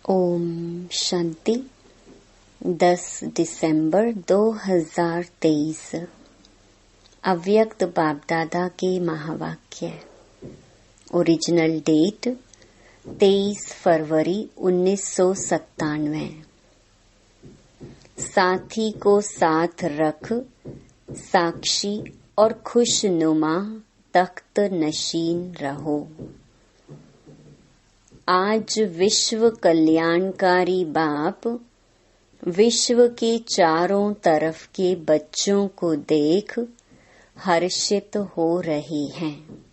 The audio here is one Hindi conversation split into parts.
ओम शांति। 10 दिसंबर 2023 अव्यक्त बाप दादा के महावाक्य। ओरिजिनल डेट 23 फरवरी 1997। साथी को साथ रख साक्षी और खुशनुमा तख्त नशीन रहो। आज विश्व कल्याणकारी बाप विश्व के चारों तरफ के बच्चों को देख हर्षित हो रहे हैं।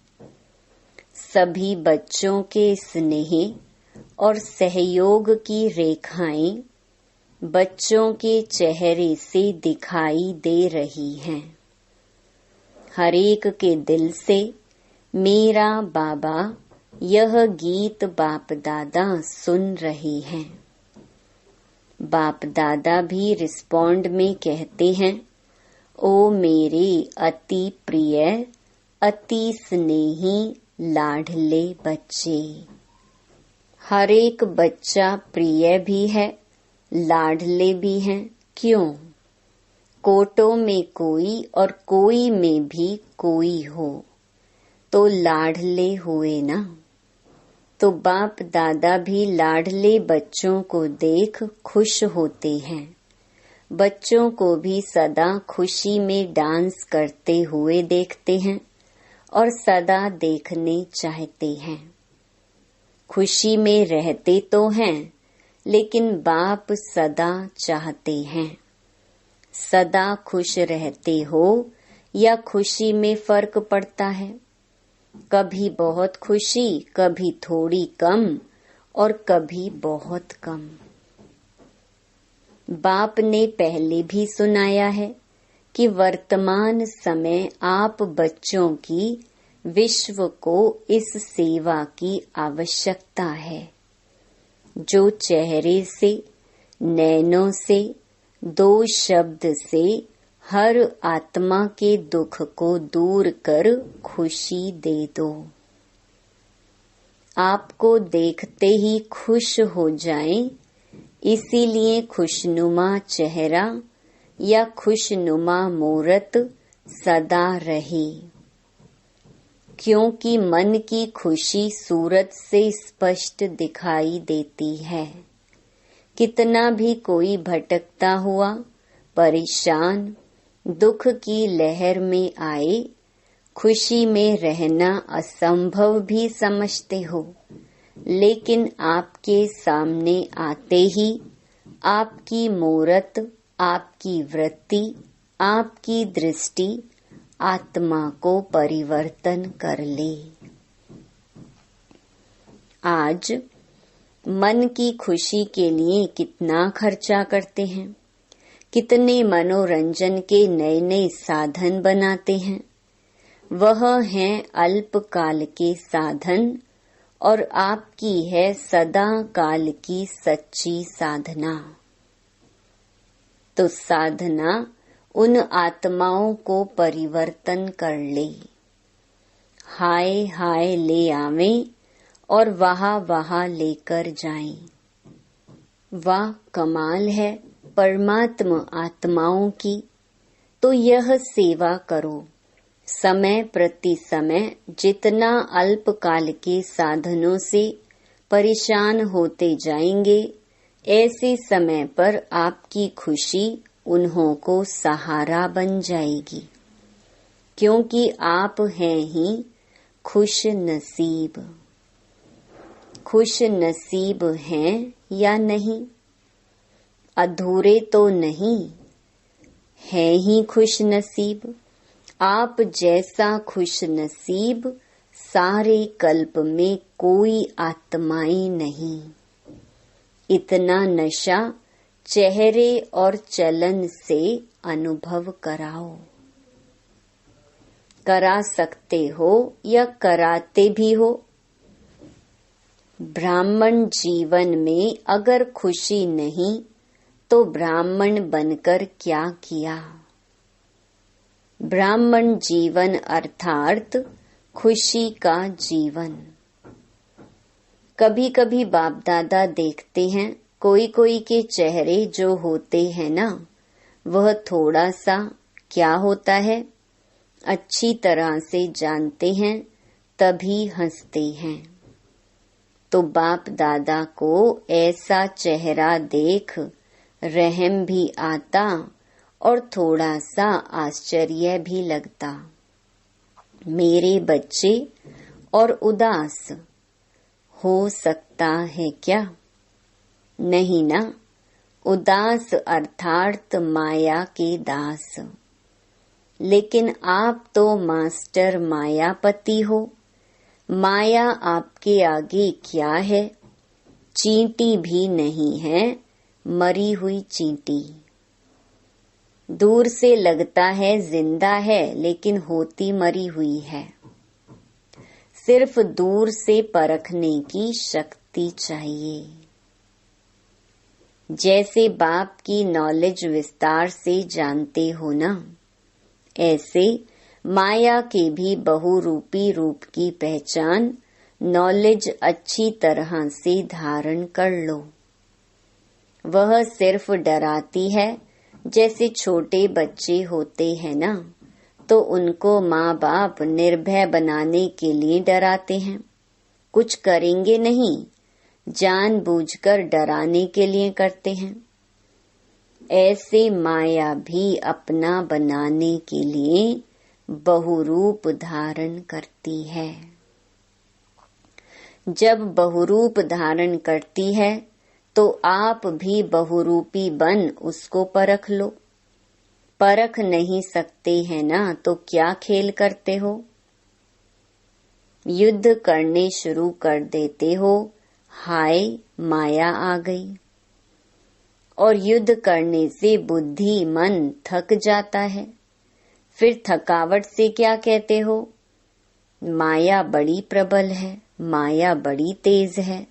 सभी बच्चों के स्नेह और सहयोग की रेखाएं बच्चों के चेहरे से दिखाई दे रही हैं। हर एक के दिल से मेरा बाबा यह गीत बाप दादा सुन रहे हैं। बाप दादा भी रिस्पॉन्ड में कहते हैं, ओ मेरे अति प्रिय अति स्नेही लाडले बच्चे। हर एक बच्चा प्रिय भी है, लाडले भी हैं। क्यों? कोटों में कोई और कोई में भी कोई हो तो लाडले हुए ना। तो बाप दादा भी लाडले बच्चों को देख खुश होते हैं। बच्चों को भी सदा खुशी में डांस करते हुए देखते हैं और सदा देखने चाहते हैं। खुशी में रहते तो हैं, लेकिन बाप सदा चाहते हैं। सदा खुश रहते हो या खुशी में फर्क पड़ता है। कभी बहुत खुशी, कभी थोड़ी कम और कभी बहुत कम। बाप ने पहले भी सुनाया है कि वर्तमान समय आप बच्चों की विश्व को इस सेवा की आवश्यकता है। जो चेहरे से, नैनों से, दो शब्द से हर आत्मा के दुख को दूर कर खुशी दे दो। आपको देखते ही खुश हो जाएं, इसीलिए खुशनुमा चेहरा या खुशनुमा मूरत सदा रहे। क्योंकि मन की खुशी सूरत से स्पष्ट दिखाई देती है। कितना भी कोई भटकता हुआ, परेशान, दुख की लहर में आए, खुशी में रहना असंभव भी समझते हो, लेकिन आपके सामने आते ही आपकी मूरत, आपकी वृत्ति, आपकी दृष्टि आत्मा को परिवर्तन कर ले। आज मन की खुशी के लिए कितना खर्चा करते हैं, कितने मनोरंजन के नए नए साधन बनाते हैं। वह हैं अल्पकाल के साधन और आपकी है सदा काल की सच्ची साधना। तो साधना उन आत्माओं को परिवर्तन कर ले। हाय हाय ले आवें और वहाँ वहाँ लेकर जाएं। वाह कमाल है परमात्मा आत्माओं की। तो यह सेवा करो। समय प्रति समय जितना अल्पकाल के साधनों से परेशान होते जाएंगे, ऐसे समय पर आपकी खुशी उन्हों को सहारा बन जाएगी। क्योंकि आप हैं ही खुश नसीब। खुश नसीब हैं या नहीं? अधूरे तो नहीं, है ही खुश नसीब। आप जैसा खुश नसीब सारे कल्प में कोई आत्माएं नहीं। इतना नशा चेहरे और चलन से अनुभव कराओ। करा सकते हो या कराते भी हो। ब्राह्मण जीवन में अगर खुशी नहीं तो ब्राह्मण बनकर क्या किया? ब्राह्मण जीवन अर्थात खुशी का जीवन। कभी कभी बाप दादा देखते हैं कोई कोई के चेहरे जो होते हैं ना, वह थोड़ा सा क्या होता है अच्छी तरह से जानते हैं, तभी हंसते हैं। तो बाप दादा को ऐसा चेहरा देख रहम भी आता और थोड़ा सा आश्चर्य भी लगता। मेरे बच्चे और उदास हो सकता है क्या? नहीं ना, उदास अर्थात माया के दास। लेकिन आप तो मास्टर मायापति हो। माया आपके आगे क्या है? चींटी भी नहीं है, मरी हुई चींटी। दूर से लगता है जिंदा है, लेकिन होती मरी हुई है। सिर्फ दूर से परखने की शक्ति चाहिए। जैसे बाप की नॉलेज विस्तार से जानते हो ना, ऐसे माया के भी बहुरूपी रूप की पहचान नॉलेज अच्छी तरह से धारण कर लो। वह सिर्फ डराती है। जैसे छोटे बच्चे होते हैं ना, तो उनको माँ बाप निर्भय बनाने के लिए डराते हैं। कुछ करेंगे नहीं, जानबूझकर डराने के लिए करते हैं। ऐसे माया भी अपना बनाने के लिए बहुरूप धारण करती है। जब बहुरूप धारण करती है तो आप भी बहुरूपी बन उसको परख लो। परख नहीं सकते हैं ना, तो क्या खेल करते हो? युद्ध करने शुरू कर देते हो, हाय माया आ गई। और युद्ध करने से बुद्धि मन थक जाता है। फिर थकावट से क्या कहते हो? माया बड़ी प्रबल है, माया बड़ी तेज है।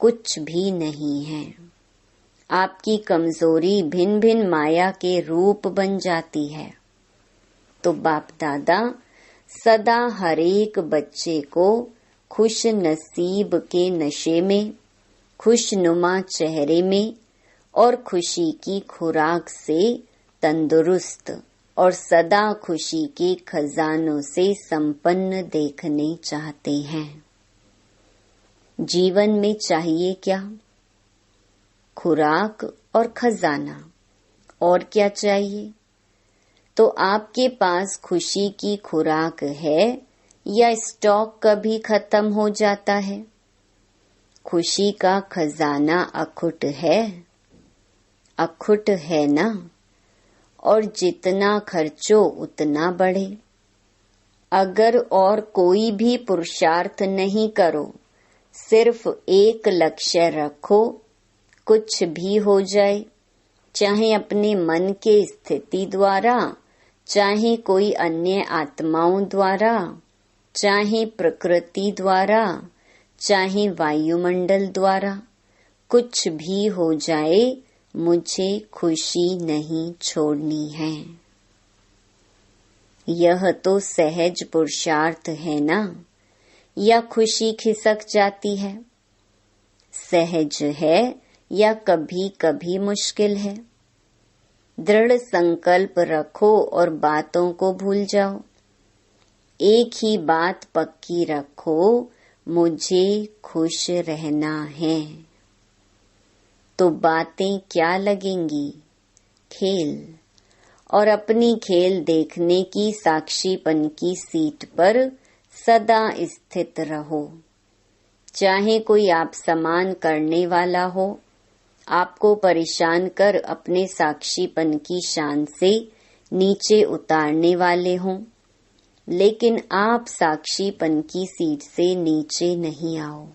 कुछ भी नहीं है। आपकी कमजोरी भिन्न भिन्न माया के रूप बन जाती है। तो बाप दादा सदा हरेक बच्चे को खुश नसीब के नशे में, खुशनुमा चेहरे में और खुशी की खुराक से तंदुरुस्त और सदा खुशी के खजानों से संपन्न देखने चाहते हैं। जीवन में चाहिए क्या? खुराक और खजाना। और क्या चाहिए? तो आपके पास खुशी की खुराक है या स्टॉक कभी खत्म हो जाता है? खुशी का खजाना अखुट है, अखुट है ना। और जितना खर्चो उतना बढ़े। अगर और कोई भी पुरुषार्थ नहीं करो, सिर्फ एक लक्ष्य रखो, कुछ भी हो जाए, चाहे अपने मन के स्थिति द्वारा, चाहे कोई अन्य आत्माओं द्वारा, चाहे प्रकृति द्वारा, चाहे वायुमंडल द्वारा, कुछ भी हो जाए, मुझे खुशी नहीं छोड़नी है। यह तो सहज पुरुषार्थ है ना, या खुशी खिसक जाती है? सहज है या कभी कभी मुश्किल है? दृढ़ संकल्प रखो और बातों को भूल जाओ। एक ही बात पक्की रखो, मुझे खुश रहना है। तो बातें क्या लगेंगी? खेल। और अपनी खेल देखने की साक्षीपन की सीट पर सदा स्थित रहो। चाहे कोई आप समान करने वाला हो, आपको परेशान कर अपने साक्षीपन की शान से नीचे उतारने वाले हों, लेकिन आप साक्षीपन की सीट से नीचे नहीं आओ।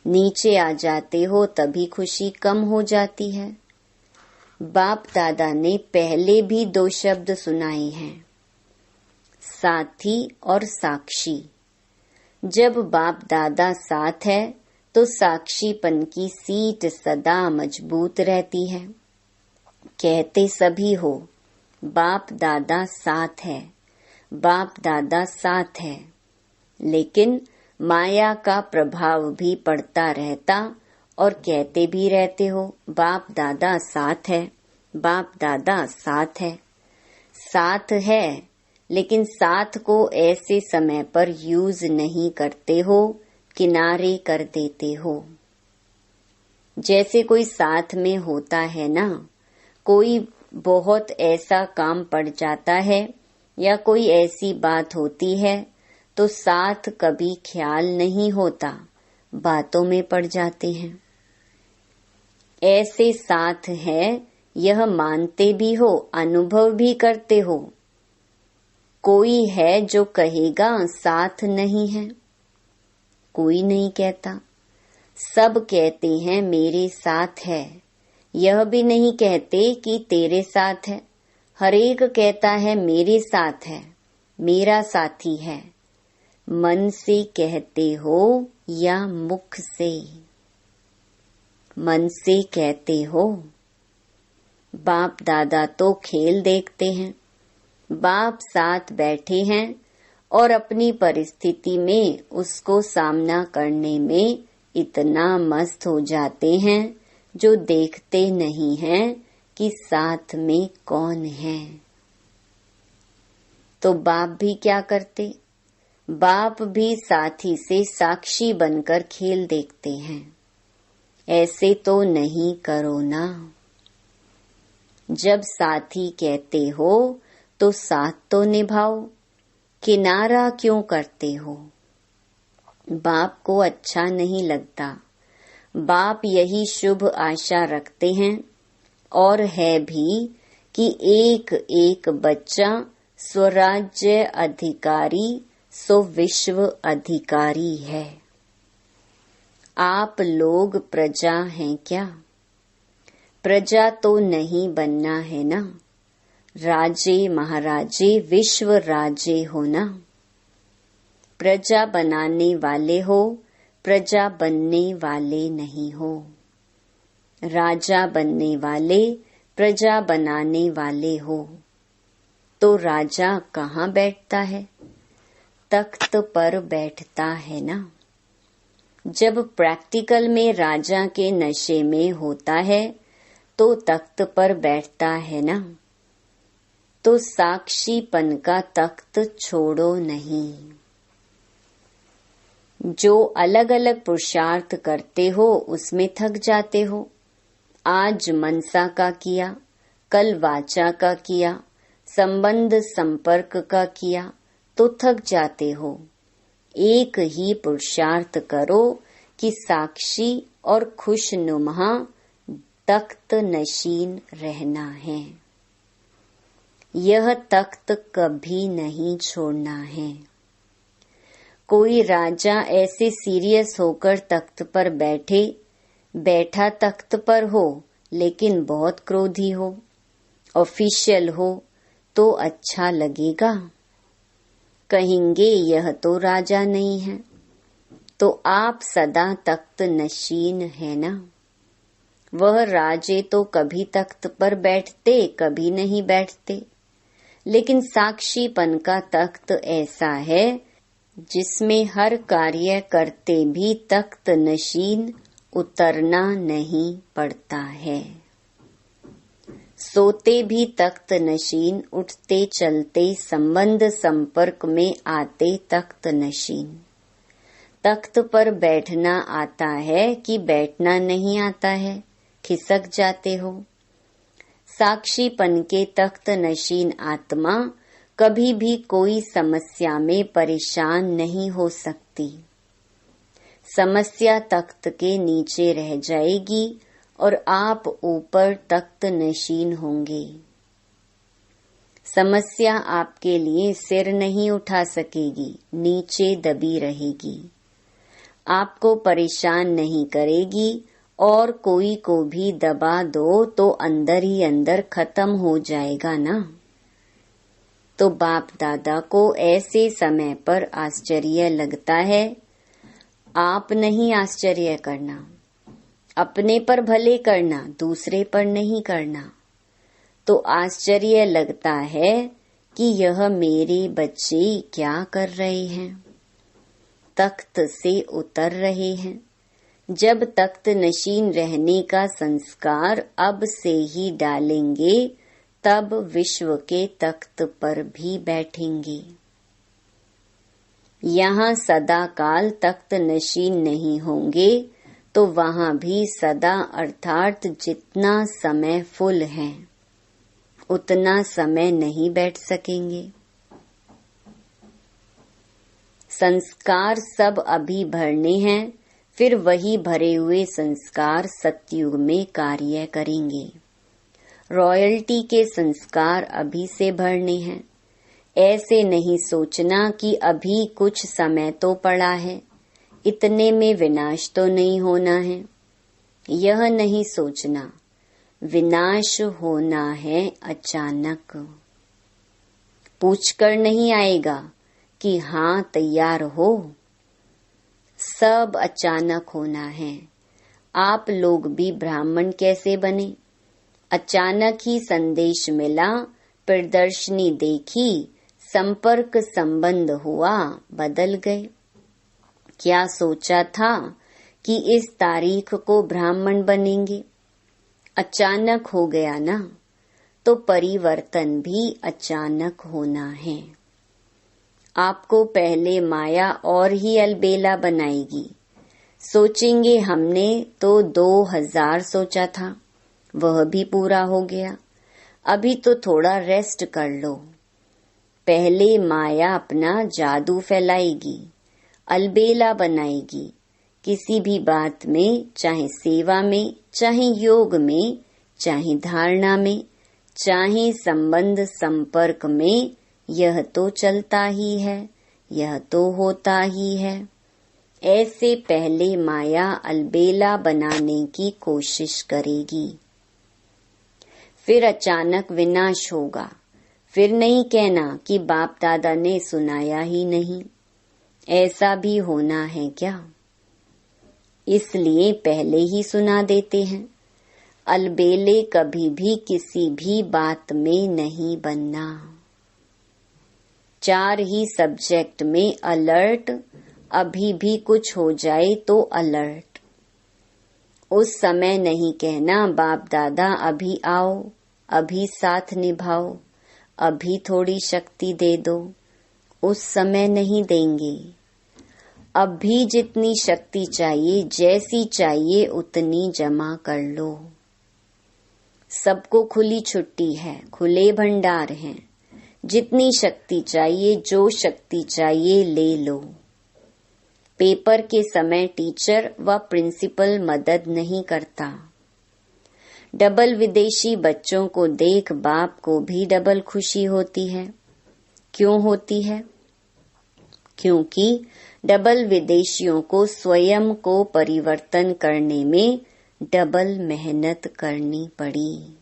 नीचे आ जाते हो तभी खुशी कम हो जाती है। बाप दादा ने पहले भी 2 शब्द सुनाए हैं, साथी और साक्षी। जब बाप दादा साथ है तो साक्षीपन की सीट सदा मजबूत रहती है। कहते सभी हो, बाप दादा साथ है, बाप दादा साथ है, लेकिन माया का प्रभाव भी पड़ता रहता और कहते भी रहते हो बाप दादा साथ है, बाप दादा साथ है। साथ है, लेकिन साथ को ऐसे समय पर यूज नहीं करते हो, किनारे कर देते हो। जैसे कोई साथ में होता है ना, कोई बहुत ऐसा काम पड़ जाता है या कोई ऐसी बात होती है तो साथ कभी ख्याल नहीं होता, बातों में पड़ जाते हैं। ऐसे साथ है यह मानते भी हो, अनुभव भी करते हो। कोई है जो कहेगा साथ नहीं है? कोई नहीं कहता। सब कहते हैं मेरे साथ है, यह भी नहीं कहते कि तेरे साथ है। हर एक कहता है मेरे साथ है, मेरा साथी है। मन से कहते हो या मुख से? मन से कहते हो। बाप दादा तो खेल देखते हैं। बाप साथ बैठे हैं और अपनी परिस्थिति में उसको सामना करने में इतना मस्त हो जाते हैं जो देखते नहीं हैं कि साथ में कौन है। तो बाप भी क्या करते? बाप भी साथी से साक्षी बनकर खेल देखते हैं। ऐसे तो नहीं करो ना। जब साथी कहते हो तो साथ तो निभाओ, किनारा क्यों करते हो? बाप को अच्छा नहीं लगता। बाप यही शुभ आशा रखते हैं और है भी कि एक एक बच्चा स्वराज्य अधिकारी सो विश्व अधिकारी है। आप लोग प्रजा हैं क्या? प्रजा तो नहीं बनना है ना। राजे महाराजे विश्व राजे हो ना। प्रजा बनाने वाले हो, प्रजा बनने वाले नहीं हो। राजा बनने वाले, प्रजा बनाने वाले हो। तो राजा कहाँ बैठता है? तख्त पर बैठता है ना। जब प्रैक्टिकल में राजा के नशे में होता है तो तख्त पर बैठता है ना। तो साक्षीपन का तख्त छोड़ो नहीं। जो अलग अलग पुरुषार्थ करते हो उसमें थक जाते हो। आज मनसा का किया, कल वाचा का किया, संबंध संपर्क का किया तो थक जाते हो। एक ही पुरुषार्थ करो कि साक्षी और खुशनुमा तख्त नशीन रहना है। यह तख्त कभी नहीं छोड़ना है। कोई राजा ऐसे सीरियस होकर तख्त पर बैठा तख्त पर हो लेकिन बहुत क्रोधी हो, ऑफिशियल हो तो अच्छा लगेगा? कहेंगे यह तो राजा नहीं है। तो आप सदा तख्त नशीन है ना। वह राजे तो कभी तख्त पर बैठते, कभी नहीं बैठते। लेकिन साक्षीपन का तख्त ऐसा है जिसमें हर कार्य करते भी तख्त नशीन उतरना नहीं पड़ता है। सोते भी तख्त नशीन, उठते चलते संबंध संपर्क में आते तख्त नशीन। तख्त पर बैठना आता है कि बैठना नहीं आता है? खिसक जाते हो। साक्षीपन के तख्त नशीन आत्मा कभी भी कोई समस्या में परेशान नहीं हो सकती। समस्या तख्त के नीचे रह जाएगी और आप ऊपर तख्त नशीन होंगे। समस्या आपके लिए सिर नहीं उठा सकेगी, नीचे दबी रहेगी। आपको परेशान नहीं करेगी और कोई को भी दबा दो तो अंदर ही अंदर खत्म हो जाएगा ना। तो बाप दादा को ऐसे समय पर आश्चर्य लगता है। आप नहीं आश्चर्य करना, अपने पर भले करना, दूसरे पर नहीं करना। तो आश्चर्य लगता है कि यह मेरे बच्चे क्या कर रहे हैं। तख्त से उतर रहे हैं। जब तख्त नशीन रहने का संस्कार अब से ही डालेंगे, तब विश्व के तख्त पर भी बैठेंगे। यहाँ सदा काल तख्त नशीन नहीं होंगे तो वहाँ भी सदा अर्थात जितना समय फुल है उतना समय नहीं बैठ सकेंगे। संस्कार सब अभी भरने हैं, फिर वही भरे हुए संस्कार सतयुग में कार्य करेंगे। रॉयल्टी के संस्कार अभी से भरने हैं। ऐसे नहीं सोचना कि अभी कुछ समय तो पड़ा है, इतने में विनाश तो नहीं होना है। यह नहीं सोचना, विनाश होना है अचानक। पूछकर नहीं आएगा कि हाँ तैयार हो, सब अचानक होना है। आप लोग भी ब्राह्मण कैसे बने? अचानक ही संदेश मिला, प्रदर्शनी देखी, संपर्क संबंध हुआ, बदल गए। क्या सोचा था कि इस तारीख को ब्राह्मण बनेंगे? अचानक हो गया ना, तो परिवर्तन भी अचानक होना है। आपको पहले माया और ही अलबेला बनाएगी। सोचेंगे हमने तो 2000 सोचा था, वह भी पूरा हो गया, अभी तो थोड़ा रेस्ट कर लो। पहले माया अपना जादू फैलाएगी, अलबेला बनाएगी। किसी भी बात में, चाहे सेवा में, चाहे योग में, चाहे धारणा में, चाहे संबंध संपर्क में, यह तो चलता ही है, यह तो होता ही है। ऐसे पहले माया अलबेला बनाने की कोशिश करेगी, फिर अचानक विनाश होगा। फिर नहीं कहना कि बाप दादा ने सुनाया ही नहीं, ऐसा भी होना है क्या? इसलिए पहले ही सुना देते हैं। अलबेले कभी भी किसी भी बात में नहीं बनना। 4 ही सब्जेक्ट में अलर्ट, अभी भी कुछ हो जाए तो अलर्ट। उस समय नहीं कहना बाप दादा अभी आओ, अभी साथ निभाओ, अभी थोड़ी शक्ति दे दो। उस समय नहीं देंगे। अब भी जितनी शक्ति चाहिए, जैसी चाहिए उतनी जमा कर लो। सबको खुली छुट्टी है, खुले भंडार हैं। जितनी शक्ति चाहिए, जो शक्ति चाहिए ले लो। पेपर के समय टीचर व प्रिंसिपल मदद नहीं करता। डबल विदेशी बच्चों को देख बाप को भी डबल खुशी होती है। क्यों होती है? क्योंकि डबल विदेशियों को स्वयं को परिवर्तन करने में डबल मेहनत करनी पड़ी।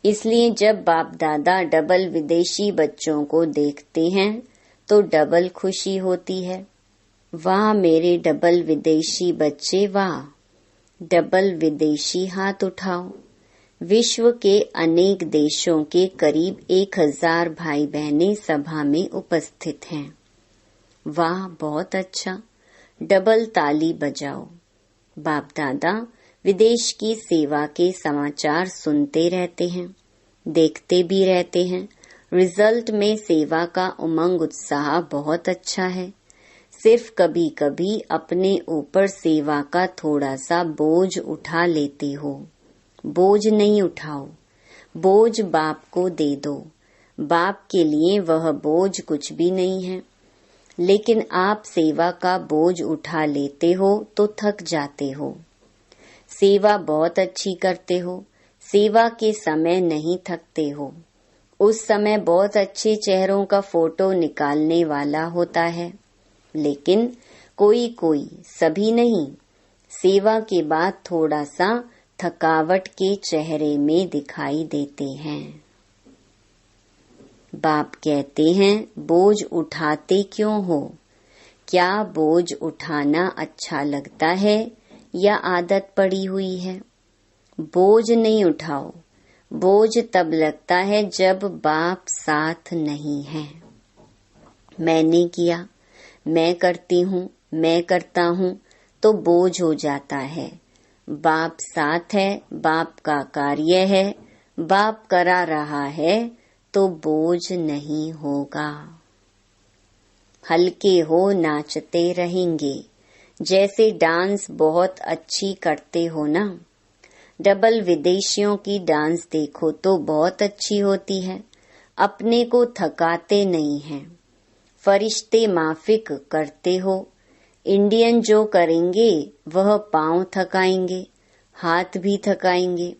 इसलिए जब बाप दादा डबल विदेशी बच्चों को देखते हैं तो डबल खुशी होती है। वाह मेरे डबल विदेशी बच्चे, वाह! डबल विदेशी हाथ उठाओ। विश्व के अनेक देशों के करीब 1000 भाई बहनें सभा में उपस्थित हैं। वाह, बहुत अच्छा! डबल ताली बजाओ। बाप दादा विदेश की सेवा के समाचार सुनते रहते हैं, देखते भी रहते हैं। रिजल्ट में सेवा का उमंग उत्साह बहुत अच्छा है। सिर्फ कभी कभी अपने ऊपर सेवा का थोड़ा सा बोझ उठा लेते हो। बोझ नहीं उठाओ, बोझ बाप को दे दो। बाप के लिए वह बोझ कुछ भी नहीं है। लेकिन आप सेवा का बोझ उठा लेते हो तो थक जाते हो। सेवा बहुत अच्छी करते हो, सेवा के समय नहीं थकते हो। उस समय बहुत अच्छे चेहरों का फोटो निकालने वाला होता है, लेकिन कोई कोई, सभी नहीं, सेवा के बाद थोड़ा सा थकावट के चेहरे में दिखाई देते हैं। बाप कहते हैं बोझ उठाते क्यों हो? क्या बोझ उठाना अच्छा लगता है या आदत पड़ी हुई है? बोझ नहीं उठाओ। बोझ तब लगता है जब बाप साथ नहीं है। मैंने किया, मैं करती हूँ, मैं करता हूँ तो बोझ हो जाता है। बाप साथ है, बाप का कार्य है, बाप करा रहा है तो बोझ नहीं होगा। हल्के हो, नाचते रहेंगे। जैसे डांस बहुत अच्छी करते हो ना। डबल विदेशियों की डांस देखो तो बहुत अच्छी होती है, अपने को थकाते नहीं हैं। फरिश्ते माफिक करते हो। इंडियन जो करेंगे वह पांव थकाएंगे, हाथ भी थकाएंगे।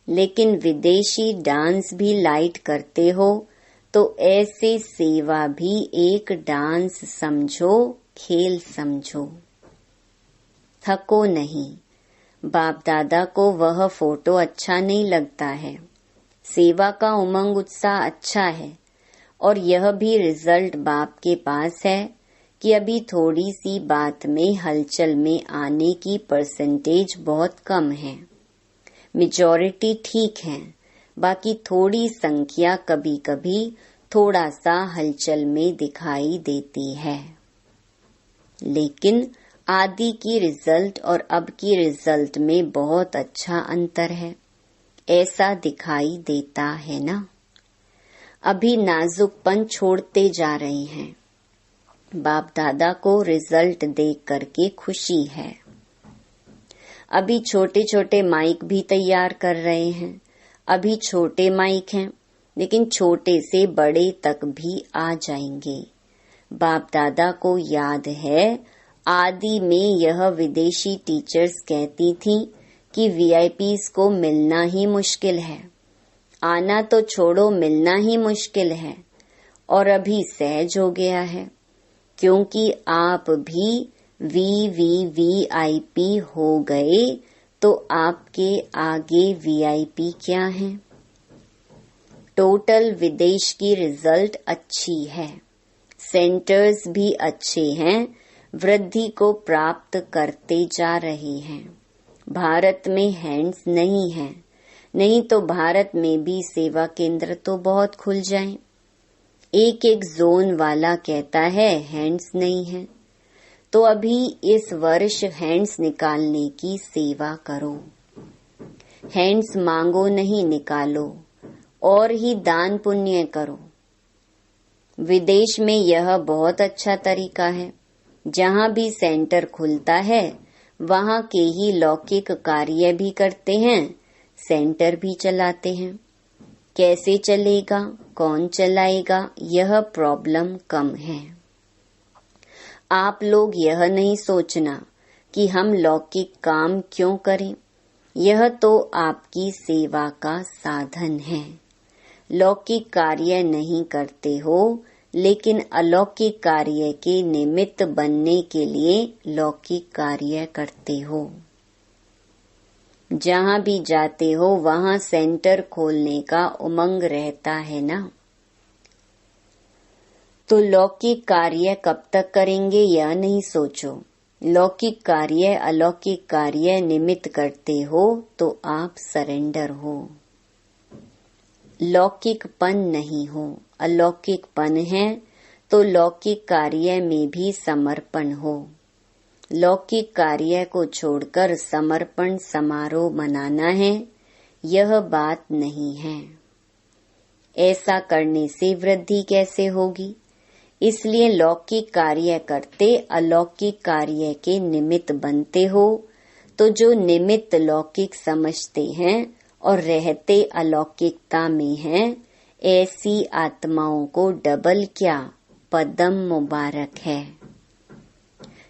लेकिन विदेशी डांस भी लाइट करते हो तो ऐसे सेवा भी एक डांस समझो, खेल समझो। थको नहीं। बाप दादा को वह फोटो अच्छा नहीं लगता है। सेवा का उमंग उत्साह अच्छा है और यह भी रिजल्ट बाप के पास है कि अभी थोड़ी सी बात में हलचल में आने की परसेंटेज बहुत कम है। मेजॉरिटी ठीक है, बाकी थोड़ी संख्या कभी कभी थोड़ा सा हलचल में दिखाई देती है। लेकिन आदि की रिजल्ट और अब की रिजल्ट में बहुत अच्छा अंतर है, ऐसा दिखाई देता है ना। अभी नाजुकपन छोड़ते जा रहे हैं। बाप दादा को रिजल्ट देख करके खुशी है। अभी छोटे छोटे माइक भी तैयार कर रहे हैं। अभी छोटे माइक हैं, लेकिन छोटे से बड़े तक भी आ जाएंगे। बाप दादा को याद है, आदि में यह विदेशी टीचर्स कहती थी कि वीआईपीज को मिलना ही मुश्किल है। आना तो छोड़ो, मिलना ही मुश्किल है। और अभी सहज हो गया है, क्योंकि आप भी वीआईपी हो गए तो आपके आगे वीआईपी क्या है। टोटल विदेश की रिजल्ट अच्छी है, सेंटर्स भी अच्छे हैं, वृद्धि को प्राप्त करते जा रहे हैं। भारत में हैंड्स नहीं है, नहीं तो भारत में भी सेवा केंद्र तो बहुत खुल जाएं। एक एक जोन वाला कहता है हैंड्स नहीं है, तो अभी इस वर्ष हैंड्स निकालने की सेवा करो। हैंड्स मांगो नहीं, निकालो और ही दान पुण्य करो। विदेश में यह बहुत अच्छा तरीका है। जहाँ भी सेंटर खुलता है वहाँ के ही लौकिक कार्य भी करते हैं, सेंटर भी चलाते हैं। कैसे चलेगा, कौन चलाएगा, यह प्रॉब्लम कम है। आप लोग यह नहीं सोचना कि हम लौकिक काम क्यों करें, यह तो आपकी सेवा का साधन है। लौकिक कार्य नहीं करते हो, लेकिन अलौकिक कार्य के निमित्त बनने के लिए लौकिक कार्य करते हो। जहाँ भी जाते हो वहाँ सेंटर खोलने का उमंग रहता है ना। तो लौकिक कार्य कब तक करेंगे यह नहीं सोचो। लौकिक कार्य अलौकिक कार्य निमित्त करते हो तो आप सरेंडर हो। लौकिकपन नहीं हो, अलौकिकपन है तो लौकिक कार्य में भी समर्पण हो। लौकिक कार्य को छोड़कर समर्पण समारोह मनाना है, यह बात नहीं है। ऐसा करने से वृद्धि कैसे होगी? इसलिए लौकिक कार्य करते अलौकिक कार्य के निमित्त बनते हो, तो जो निमित्त लौकिक समझते हैं और रहते अलौकिकता में हैं, ऐसी आत्माओं को डबल क्या पदम मुबारक है।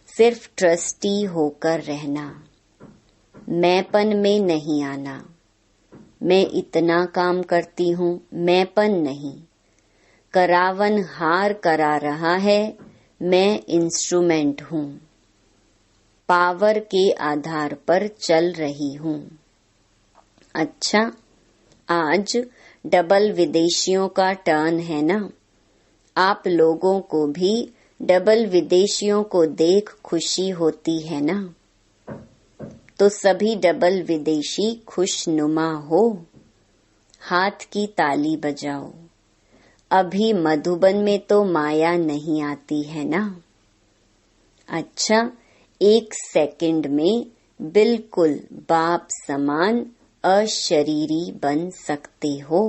सिर्फ ट्रस्टी होकर रहना, मैंपन में नहीं आना। मैं इतना काम करती हूँ, मैंपन नहीं। करावन हार करा रहा है, मैं इंस्ट्रूमेंट हूँ। पावर के आधार पर चल रही हूँ। अच्छा, आज डबल विदेशियों का टर्न है ना। आप लोगों को भी डबल विदेशियों को देख खुशी होती है ना। तो सभी डबल विदेशी खुशनुमा हो, हाथ की ताली बजाओ। अभी मधुबन में तो माया नहीं आती है ना। अच्छा, 1 सेकंड में बिल्कुल बाप समान अशरीरी बन सकते हो।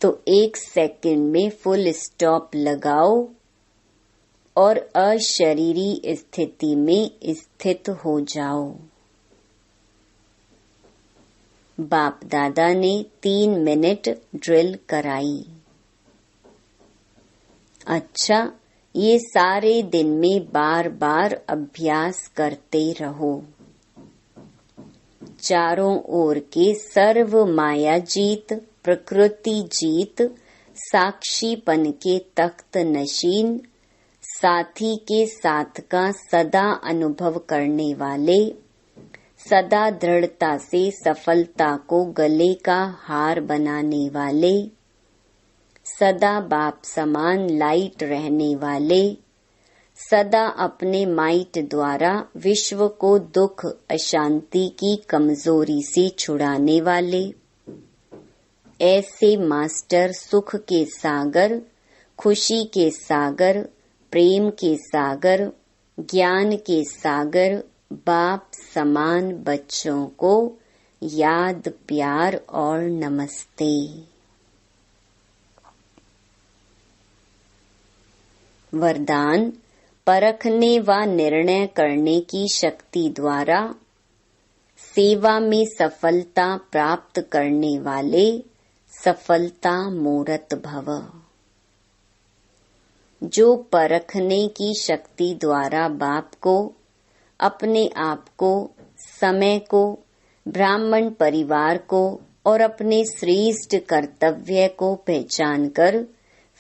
तो 1 सेकंड में फुल स्टॉप लगाओ और अशरीरी स्थिति में स्थित हो जाओ। बाप दादा ने 3 मिनट ड्रिल कराई। अच्छा, ये सारे दिन में बार बार अभ्यास करते रहो। चारों ओर के सर्व माया जीत, प्रकृति जीत, साक्षीपन के तख्त नशीन, साथी के साथ का सदा अनुभव करने वाले, सदा दृढ़ता से सफलता को गले का हार बनाने वाले, सदा बाप समान लाइट रहने वाले, सदा अपने माइट द्वारा विश्व को दुख अशांति की कमजोरी से छुड़ाने वाले, ऐसे मास्टर सुख के सागर, खुशी के सागर, प्रेम के सागर, ज्ञान के सागर, बाप समान बच्चों को याद, प्यार और नमस्ते। वरदान, परखने व निर्णय करने की शक्ति द्वारा सेवा में सफलता प्राप्त करने वाले सफलता मूर्त भव। जो परखने की शक्ति द्वारा बाप को, अपने आप को, समय को, ब्राह्मण परिवार को और अपने श्रेष्ठ कर्तव्य को पहचान कर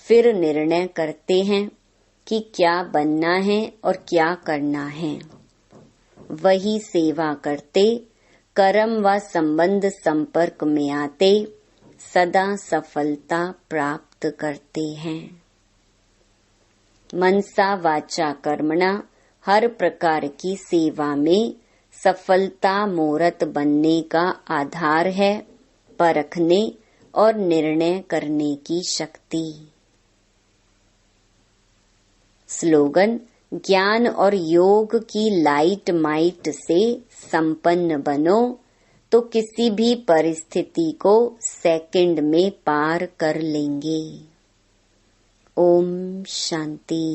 फिर निर्णय करते हैं कि क्या बनना है और क्या करना है, वही सेवा करते, कर्म व संबंध संपर्क में आते सदा सफलता प्राप्त करते हैं। मनसा वाचा कर्मणा हर प्रकार की सेवा में सफलता मूर्त बनने का आधार है परखने और निर्णय करने की शक्ति। स्लोगन, ज्ञान और योग की लाइट माइट से संपन्न बनो तो किसी भी परिस्थिति को सेकंड में पार कर लेंगे। ओम शांति।